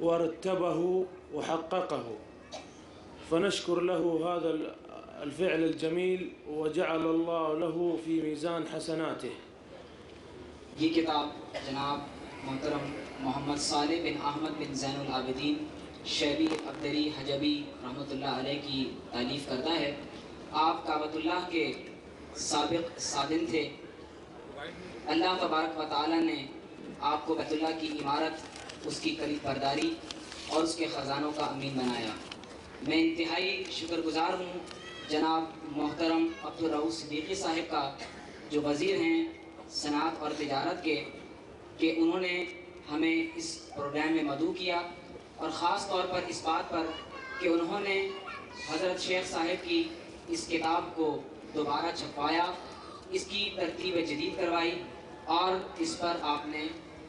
ورتبه وحققه، فنشكر له هذا الفعل الجميل وجعل الله له في ميزان حسناته. یہ کتاب جناب محترم محمد صالح بن احمد بن زین العابدین شیبی عبدری حجبی رحمۃ اللہ علیہ کی تالیف کردہ ہے۔ آپ کعبۃ اللہ کے سابق سادن تھے۔ اللہ تبارک و تعالیٰ نے آپ کو بیت اللہ کی عمارت، اس کی قریب برداری اور اس کے خزانوں کا امین بنایا۔ میں انتہائی شکر گزار ہوں جناب محترم عبدالرؤوف صدیقی صاحب کا، جو وزیر ہیں صنعت اور تجارت کے، کہ انہوں نے ہمیں اس پروگرام میں مدعو کیا، اور خاص طور پر اس بات پر کہ انہوں نے حضرت شیخ صاحب کی اس کتاب کو دوبارہ چھپوایا، اس کی ترتیب جدید کروائی، اور اس پر آپ نے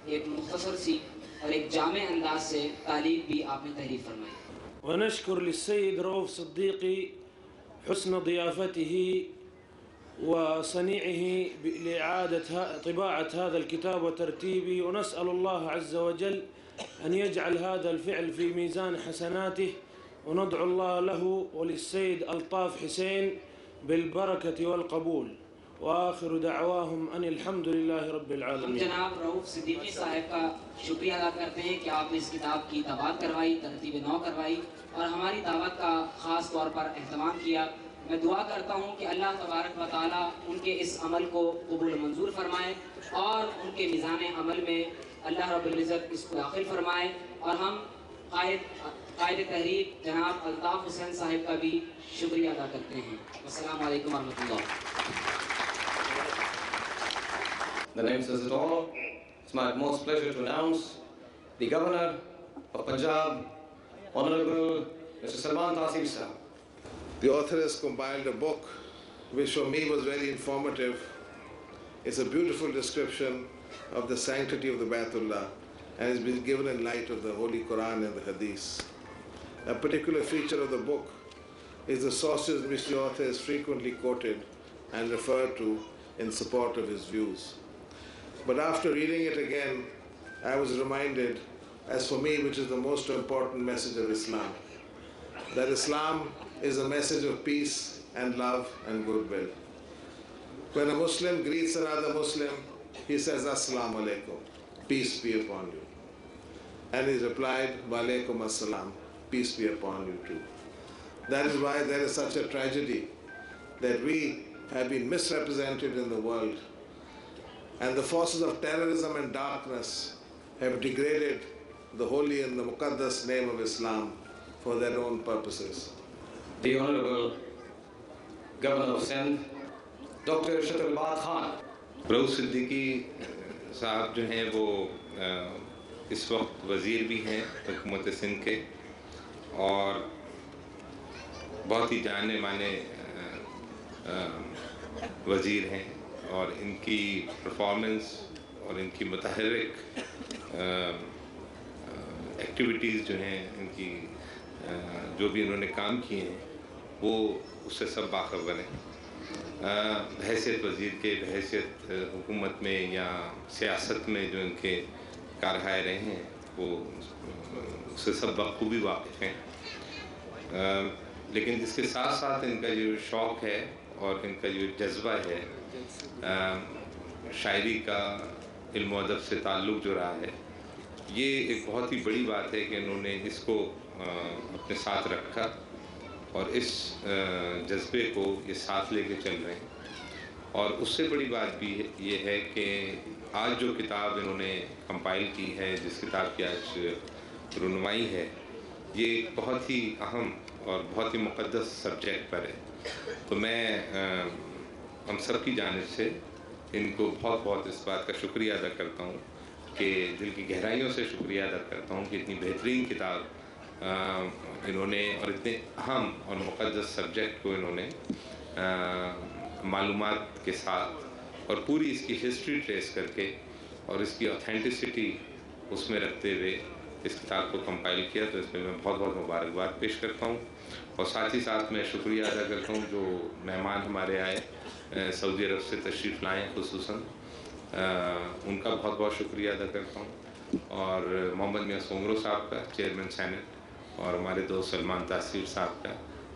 ایک مختصر سی اور ایک جامع انداز سے تعلیق بھی آپ نے تحریر فرمائی۔ ونشكر للسيد رؤوف صديقي حسن ضيافته وصنيعه لإعادة طباعة هذا الكتاب وترتيبه، ونسأل الله عز وجل أن يجعل هذا الفعل في ميزان حسناته، وندعو الله له وللسيد ألطاف حسين بالبركة والقبول، وآخر دعواهم أن الحمد لله رب ہم العالمين۔ جناب رؤوف صدیقی صاحب کا شکریہ ادا کرتے ہیں کہ آپ نے اس کتاب کی طباعت کروائی، ترتیب نو کروائی، اور ہماری دعوت کا خاص طور پر اہتمام کیا۔ میں دعا کرتا ہوں کہ اللہ تبارک و تعالیٰ ان کے اس عمل کو قبول منظور فرمائے، اور ان کے میزان عمل میں اللہ رب العزت اس کو داخل فرمائے، اور ہم قائد تحریر جناب الطاف حسین صاحب کا بھی شکریہ ادا کرتے ہیں۔ السلام علیکم ورحمۃ اللہ۔ The name says it all. It's my most pleasure to announce the Governor of Punjab, Honorable Mr. Salman Taseer Sahab. The author has compiled a book which for me was very informative. It's a beautiful description of the sanctity of the Baytullah, and it's been given in light of the Holy Quran and the Hadith. A particular feature of the book is the sources which the author has frequently quoted and referred to in support of his views. But after reading it again, I was reminded, as for me, which is the most important message of Islam, that Islam is a message of peace and love and goodwill. When a Muslim greets another Muslim, he says, Assalamu alaikum, peace be upon you. And he replied, Wa alaikum assalam, peace be upon you too. That is why there is such a tragedy that we have been misrepresented in the world, and the forces of terrorism and darkness have degraded the holy and the muqaddas name of Islam for their own purposes. The Honorable Governor of Sindh, Dr. Shatralbad Khan. رؤوف صدیقی صاحب جو ہیں وہ اس وقت وزیر بھی ہیں حکومت سندھ کے، اور بہت ہی جانے مانے وزیر ہیں، اور ان کی پرفارمنس اور ان کی متحرک ایکٹیویٹیز جو ہیں، ان کی جو بھی انہوں نے کام کیے ہیں، وہ اس سے سب باخبر ہیں۔ بحیثیت وزیر کے، بحیثیت حکومت میں یا سیاست میں جو ان کے کارہائے رہے ہیں، وہ اس سے سب بخوبی واقف ہیں۔ لیکن اس کے ساتھ ساتھ ان کا جو شوق ہے اور ان کا جو جذبہ ہے شاعری کا، علم و ادب سے تعلق جو رہا ہے، یہ ایک بہت ہی بڑی بات ہے کہ انہوں نے اس کو اپنے ساتھ رکھا، اور اس جذبے کو یہ ساتھ لے کے چل رہے ہیں۔ اور اس سے بڑی بات بھی یہ ہے کہ آج جو کتاب انہوں نے کمپائل کی ہے، جس کتاب کی آج رونمائی ہے، یہ ایک بہت ہی اہم اور بہت ہی مقدس سبجیکٹ پر ہے۔ تو میں ہم سب کی جانب سے ان کو بہت بہت اس بات کا شکریہ ادا کرتا ہوں، کہ دل کی گہرائیوں سے شکریہ ادا کرتا ہوں کہ اتنی بہترین کتاب انہوں نے، اور اتنے اہم اور مقدس سبجیکٹ کو انہوں نے معلومات کے ساتھ اور پوری اس کی ہسٹری ٹریس کر کے اور اس کی اوتھینٹسٹی اس میں رکھتے ہوئے اس کتاب کو کمپائل کیا۔ تو اس میں میں بہت بہت مبارکباد پیش کرتا ہوں، اور ساتھ ہی ساتھ میں شکریہ ادا کرتا ہوں جو مہمان ہمارے آئے سعودی عرب سے تشریف لائیں، خصوصاً ان کا بہت بہت شکریہ ادا کرتا ہوں۔ اور محمد میاں سومرو صاحب کا چیئرمین سینٹ، اور ہمارے دوست سلمان تاثیر صاحب کا،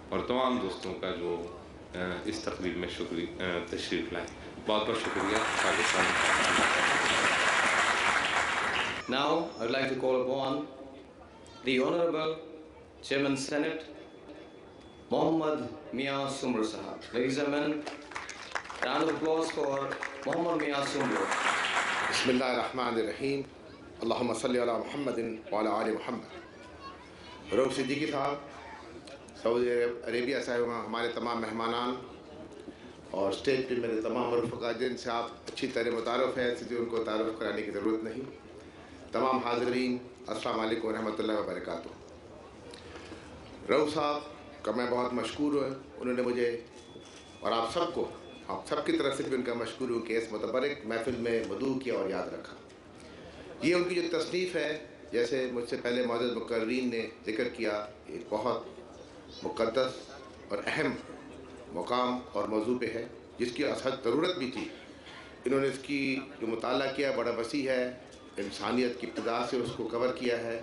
اور تمام دوستوں کا جو اس تقریب میں تشریف لائے. بہت بہت شکریہ. Pakistan. Now I would like to call upon the Honorable Chairman Senate, Mohammad Mian Sumro Sahab. Ladies and gentlemen, round of applause for Mohammad Mian Sumro. Bismillahirrahmanirrahim. Allahumma salli ala Muhammadin wa ala ali Muhammad. Rauf Siddiqui صاحب، سعودی عربیہ سے ہمارے تمام مہمانان اور stage پہ میرے تمام رفقا جن سے آپ اچھی طرح متعارف ہیں، اس لیے ان کو تعارف کرانے کی ضرورت نہیں. تمام حاضرین، السلام علیکم ورحمۃ اللہ وبرکاتہ. رؤوف صاحب کا میں بہت مشکور ہوں، انہوں نے مجھے اور آپ سب کی طرف سے بھی ان کا مشکور ہوں کہ اس متبرک محفل میں مدعو کیا اور یاد رکھا. یہ ان کی جو تصنیف ہے، جیسے مجھ سے پہلے معزز مقررین نے ذکر کیا، ایک بہت مقدس اور اہم مقام اور موضوع پہ ہے، جس کی اصل ضرورت بھی تھی. انہوں نے اس کی جو مطالعہ کیا بڑا وسیع ہے، انسانیت کی ابتدا سے اس کو کور کیا ہے،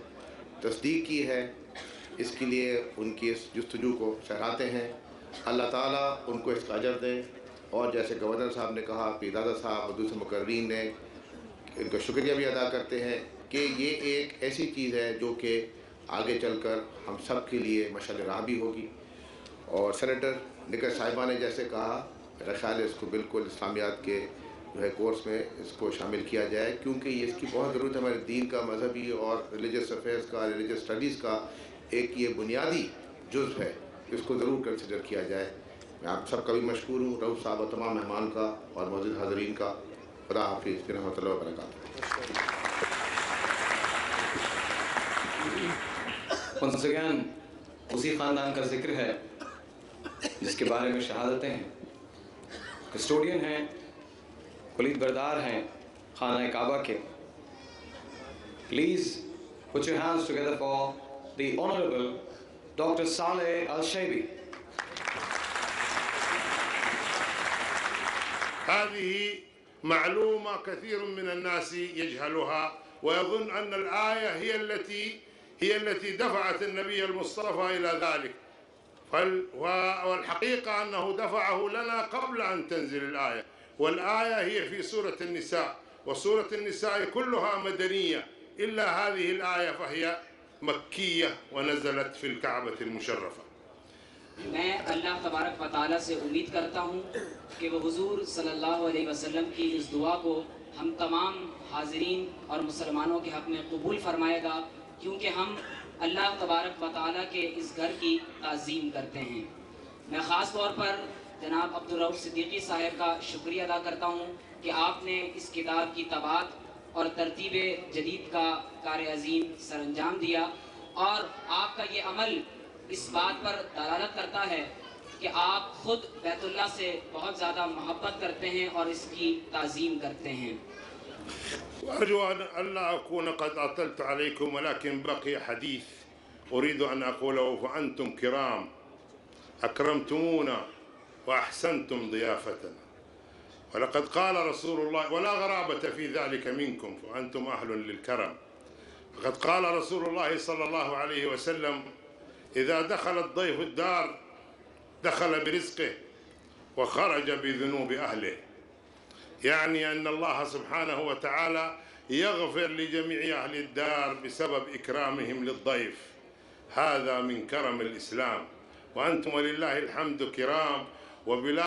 تصدیق کی ہے. اس کے لیے ان کی اس جستجو کو سراہتے ہیں. اللہ تعالیٰ ان کو اس کا اجر دیں. اور جیسے گورنر صاحب نے کہا، پیرزادہ صاحب اور دوسرے مقررین نے، ان کا شکریہ بھی ادا کرتے ہیں کہ یہ ایک ایسی چیز ہے جو کہ آگے چل کر ہم سب کے لیے مشعل راہ بھی ہوگی. اور سینیٹر نگر صاحبہ نے جیسے کہا، میرا خیال ہے اس کو بالکل اسلامیات کے جو ہے کورس میں اس کو شامل کیا جائے، کیونکہ یہ اس کی بہت ضرورت ہے. ہمارے دین کا، مذہبی اور ریلیجس افیئرس کا، ریلیجس اسٹڈیز کا ایک یہ بنیادی جزو ہے، اس کو ضرور کنسیڈر کیا جائے. میں آپ سب کا بھی مشکور ہوں، رؤوف صاحب اور تمام مہمان کا اور موجود حاضرین کا. خدا حافظ رحمۃ اللہ وبرکاتہ. Once again, اسی خاندان کا ذکر ہے جس کے بارے میں شہادتیں ہیں. کسٹوڈین ہیں، کلید بردار ہیں خانہ کعبہ کے. Please put your hands together for the Honorable Dr. Saleh Al-Shaibi. هذه معلومة كثير من الناس يجهلها ويظن أن الآية هي التي دفعت النبي المصطفى إلى ذلك، والحقيقة أنه دفعه لنا قبل أن تنزل الآية. والآية هي في سورة النساء، وسورة النساء كلها مدنية إلا هذه الآية فهي مكية ونزلت في الكعبة المشرفة. میں اللہ تبارک و تعالیٰ سے امید کرتا ہوں کہ وہ حضور صلی اللہ علیہ وسلم کی اس دعا کو ہم تمام حاضرین اور مسلمانوں کے حق میں قبول فرمائے گا، کیونکہ ہم اللہ تبارک و تعالیٰ کے اس گھر کی تعظیم کرتے ہیں. میں خاص طور پر جناب عبدالرؤف صدیقی صاحب کا شکریہ ادا کرتا ہوں کہ آپ نے اس کتاب کی طباعت اور ترتیب جدید کا کار عظیم سر انجام دیا. اور آپ کا یہ عمل اس بات پر دلالت کرتا ہے کہ آپ خود بیت اللہ سے بہت زیادہ محبت کرتے ہیں اور اس کی تعظیم کرتے ہیں. وأرجو أن لا أكون قد أطلت عليكم، ولكن بقي حديث أريد أن أقوله. فأنتم كرام أكرمتمونا وأحسنتم ضيافتنا، ولقد قال رسول الله، ولا غرابة في ذلك منكم فأنتم أهل للكرم، فقد قال رسول الله صلى الله عليه وسلم: إذا دخل الضيف الدار دخل برزقه وخرج بذنوب أهله. يعني أن الله سبحانه وتعالى يغفر لجميع أهل الدار بسبب إكرامهم للضيف. هذا من كرم الإسلام، وأنتم ولله الحمد كرام، وبلا